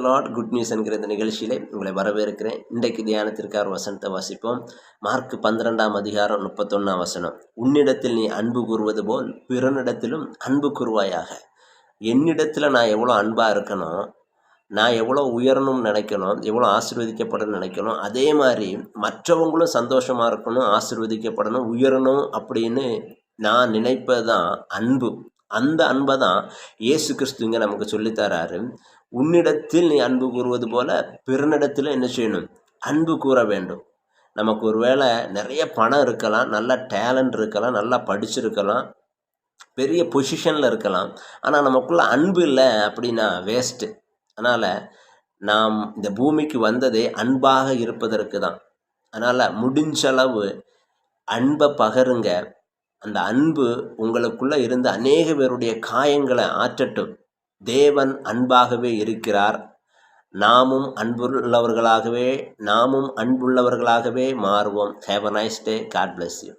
Lord good news என்கிற இந்த நிகழ்ச்சியிலே உங்களை வரவேற்கிறேன். இன்றைக்கு தியானத்திற்காக வசனத்தை வாசிப்போம். மார்க் 12ஆம் அதிகாரம் 31ஆம் வசனம். உன்னிடத்தில் நீ அன்பு கூறுவது போல் பிறனிடத்திலும் அன்பு கூறுவாயாக. என்னிடத்தில் நான் எவ்வளோ அன்பாக இருக்கணும், நான் எவ்வளோ உயரணும்னு நினைக்கணும், எவ்வளோ ஆசீர்வதிக்கப்படணும்னு நினைக்கணும், அதே மாதிரி மற்றவங்களும் சந்தோஷமாக இருக்கணும், ஆசீர்வதிக்கப்படணும், உயரணும் அப்படின்னு நான் நினைப்பது தான் அன்பு. அந்த அன்பை தான் இயேசு கிறிஸ்துங்க நமக்கு சொல்லித்தராரு. உன்னிடத்தில் நீ அன்பு கூறுவது போல பிறனிடத்தில் என்ன செய்யணும்? அன்பு கூற வேண்டும். நமக்கு ஒரு வேளை நிறைய பணம் இருக்கலாம், நல்ல டேலண்ட் இருக்கலாம், நல்லா படிச்சிருக்கலாம், பெரிய பொசிஷனில் இருக்கலாம். ஆனால் நமக்குள்ள அன்பு இல்லை அப்படின்னா வேஸ்ட்டு. அதனால் நாம் இந்த பூமிக்கு வந்ததே அன்பாக இருப்பதற்கு தான். அதனால் முடிஞ்சளவு அன்பை பகருங்க. அந்த அன்பு உங்களுக்குள்ளே இருந்து அநேக பேருடைய காயங்களை ஆற்றட்டும். தேவன் அன்பாகவே இருக்கிறார். நாமும் அன்புள்ளவர்களாகவே மாறுவோம். Have a nice day. God bless you.